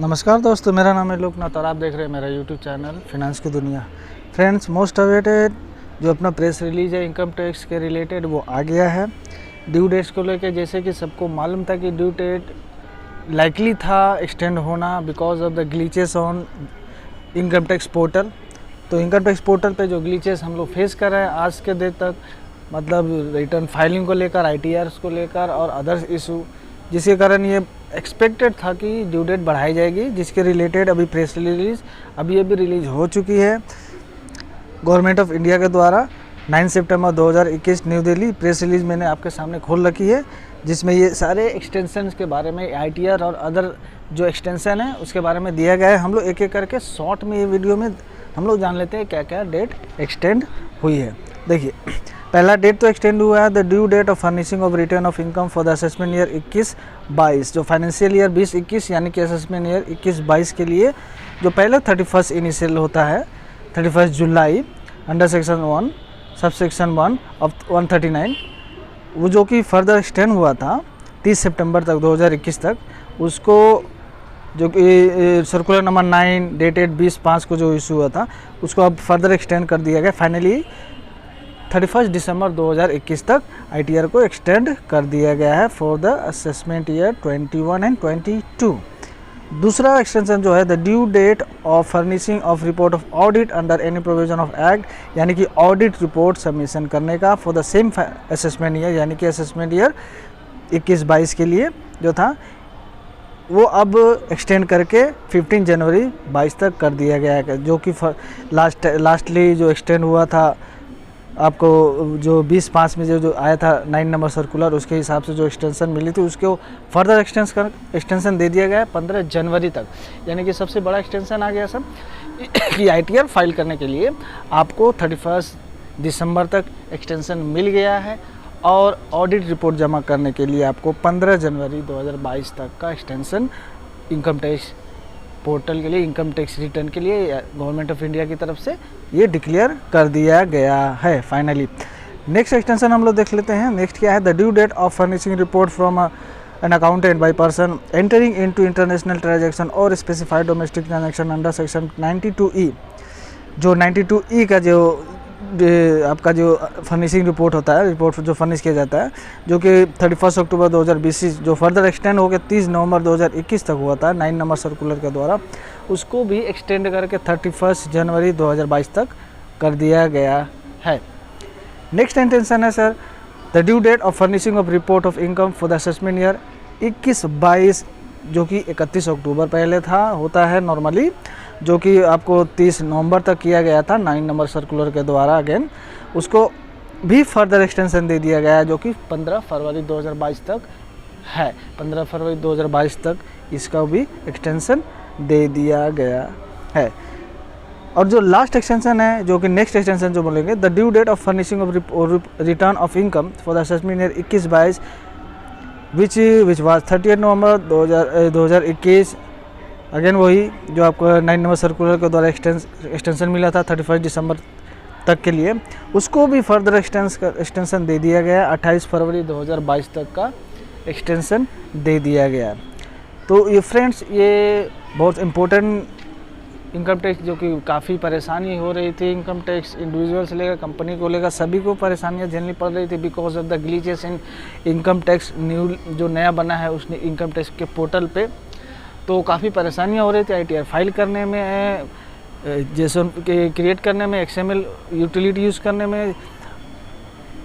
नमस्कार दोस्तों, मेरा नाम है लोकनाथ और आप देख रहे हैं मेरा यूट्यूब चैनल फिनेंस की दुनिया। फ्रेंड्स, मोस्ट अवेटेड जो अपना प्रेस रिलीज है इनकम टैक्स के रिलेटेड वो आ गया है। ड्यू डेट्स को लेकर जैसे कि सबको मालूम था कि ड्यू डेट लाइकली था एक्सटेंड होना because of the glitches on income tax portal. तो इनकम टैक्स पोर्टल पे जो ग्लिचेस हम लोग फेस कर रहे हैं आज के दिन तक, मतलब रिटर्न फाइलिंग को लेकर, ITRs को लेकर और अदर्स इशू, जिसके कारण ये एक्सपेक्टेड था कि ड्यू डेट बढ़ाई जाएगी, जिसके रिलेटेड अभी प्रेस रिलीज अभी रिलीज हो चुकी है गवर्नमेंट ऑफ इंडिया के द्वारा। 9 सितंबर 2021 न्यू दिल्ली प्रेस रिलीज मैंने आपके सामने खोल रखी है, जिसमें ये सारे एक्सटेंशन के बारे में ITR और अदर जो एक्सटेंशन है उसके बारे में दिया गया है। हम लोग एक एक करके शॉर्ट में ये वीडियो में हम लोग जान लेते हैं क्या क्या डेट एक्सटेंड हुई है। देखिए, पहला डेट तो एक्सटेंड हुआ है the due date of furnishing of return of income for the assessment year 21-22, जो फाइनेंशियल ईयर 20-21 यानी कि असेसमेंट ईयर 21-22 के लिए जो पहले 31 इनिशियल होता है 31 जुलाई under section 1 sub section 1 of 139, वो जो कि फर्दर एक्सटेंड हुआ था 30 सितंबर तक 2021 तक, उसको जो कि सर्कुलर नंबर 9 डेटेड 20/5 को जो इशू हुआ था उसको अब फर्दर एक्सटेंड कर दिया गया। फाइनली 31 दिसंबर 2021 तक ITR को एक्सटेंड कर दिया गया है for the assessment year 21 and 22। दूसरा एक्सटेंशन जो है the due date of furnishing of report of audit under any provision of act, यानी कि ऑडिट रिपोर्ट सबमिशन करने का for the same assessment year, यानी कि असेसमेंट ईयर 21-22 के लिए जो था वो अब एक्सटेंड करके 15 जनवरी 22 तक कर दिया गया है, जो कि लास्टली जो एक्सटेंड हुआ था आपको जो 20/5 में जो आया था 9 नंबर सर्कुलर, उसके हिसाब से जो एक्सटेंशन मिली थी उसको फर्दर एक्सटेंशन दे दिया गया है 15 जनवरी तक। यानी कि सबसे बड़ा एक्सटेंशन आ गया सब कि ITR फाइल करने के लिए आपको 31 दिसंबर तक एक्सटेंशन मिल गया है और ऑडिट रिपोर्ट जमा करने के लिए आपको 15 जनवरी 2022 तक का एक्सटेंशन इनकम टैक्स पोर्टल के लिए, इनकम टैक्स रिटर्न के लिए गवर्नमेंट ऑफ इंडिया की तरफ से ये डिक्लेयर कर दिया गया है फाइनली। नेक्स्ट एक्सटेंशन हम लोग देख लेते हैं। नेक्स्ट क्या है the due date of furnishing report from an accountant by person entering into international transaction और specified domestic transaction under section 92E। जो 92E का जो आपका जो फर्निशिंग रिपोर्ट होता है, रिपोर्ट जो फर्निश किया जाता है, जो कि 31 अक्टूबर 2020 जो फर्दर एक्सटेंड हो गया 30 नवंबर 2021 तक हुआ था 9 नंबर सर्कुलर के द्वारा, उसको भी एक्सटेंड करके 31 जनवरी 2022 तक कर दिया गया है। नेक्स्ट इंटेंशन है sir the due date of furnishing of report of income for the assessment year 21-22, जो कि 31 अक्टूबर पहले था होता है नॉर्मली, जो कि आपको 30 नवंबर तक किया गया था 9 नंबर सर्कुलर के द्वारा अगेन, उसको भी फर्दर एक्सटेंशन दे दिया गया है जो कि 15 फरवरी 2022 तक है। 15 फरवरी 2022 तक इसका भी एक्सटेंशन दे दिया गया है। और जो लास्ट एक्सटेंशन है, जो कि नेक्स्ट एक्सटेंशन जो बोलेंगे the due date of furnishing of return of income for the assessment year 21-22 which was 30 November 2021, again वही जो आपको 9 नंबर सर्कुलर के द्वारा एक्सटेंशन मिला था 31 दिसंबर तक के लिए, उसको भी फर्दर एक्सटेंशन दे दिया गया 28 फरवरी 2022 तक का एक्सटेंशन दे दिया गया। तो ये फ्रेंड्स, ये बहुत इम्पोर्टेंट इनकम टैक्स, जो कि काफ़ी परेशानी हो रही थी इनकम टैक्स इंडिविजुअल से लेकर कंपनी को लेकर सभी को परेशानियां झेलनी पड़ रही थी because of the glitches in income tax new जो नया बना है उसने इनकम टैक्स के पोर्टल पे, तो काफ़ी परेशानियां हो रही थी ITR फाइल करने में, जेसन के क्रिएट करने में, XML यूटिलिटी यूज़ करने में,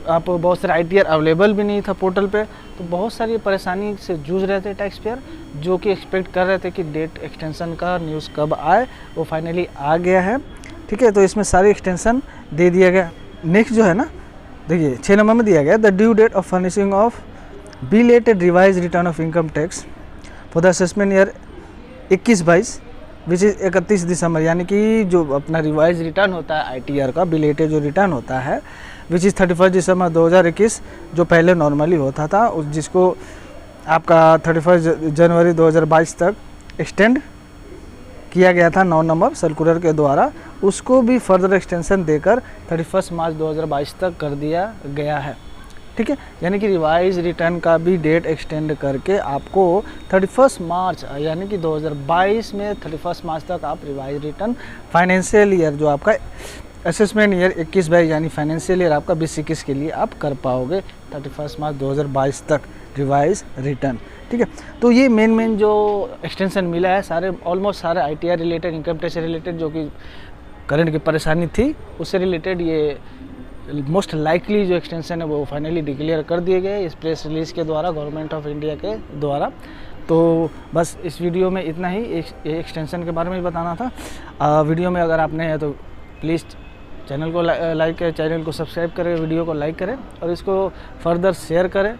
आप बहुत सारे ITR अवेलेबल भी नहीं था पोर्टल पे, तो बहुत सारी परेशानी से जूझ रहे थे टैक्स पेयर, जो कि एक्सपेक्ट कर रहे थे कि डेट एक्सटेंशन का न्यूज़ कब आए, वो फाइनली आ गया है। ठीक है, तो इसमें सारी एक्सटेंशन दे दिया गया। नेक्स्ट जो है ना, देखिए 6 नंबर में दिया गया the due date of furnishing of belated revise return of income tax for the assessment year 21-22 which is 31 December, यानी कि जो अपना रिवाइज रिटर्न होता है ITR का बिलेटेड जो रिटर्न होता है विच इज़ 31 दिसंबर 2021, जो पहले नॉर्मली होता था, उस जिसको आपका 31 जनवरी 2022 तक एक्सटेंड किया गया था 9 नंबर सर्कुलर के द्वारा, उसको भी फर्दर एक्सटेंशन देकर 31 मार्च 2022 तक कर दिया गया है। ठीक है, यानी कि रिवाइज रिटर्न का भी डेट एक्सटेंड करके आपको 31 मार्च यानी कि 2022 में 31 मार्च तक आप रिवाइज रिटर्न फाइनेंशियल ईयर जो आपका असेसमेंट ईयर 21-22 यानी फाइनेंशियल ईयर आपका 20-21 के लिए आप कर पाओगे 31 मार्च 2022 तक रिवाइज रिटर्न। ठीक है, तो ये मेन जो एक्सटेंशन मिला है सारे ऑलमोस्ट सारे ITR रिलेटेड, इनकम टैक्स से रिलेटेड जो कि करंट की परेशानी थी उससे रिलेटेड ये मोस्ट लाइकली जो एक्सटेंशन है वो फाइनली डिक्लेयर कर दिए गए इस प्रेस रिलीज़ के द्वारा, गवर्नमेंट ऑफ इंडिया के द्वारा। तो बस इस वीडियो में इतना ही एक्सटेंशन के बारे में बताना था। वीडियो में अगर आपने है तो प्लीज़ चैनल को लाइक करें, चैनल को सब्सक्राइब करें, वीडियो को लाइक करें और इसको फर्दर शेयर करें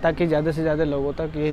ताकि ज़्यादा से ज़्यादा लोगों तक ये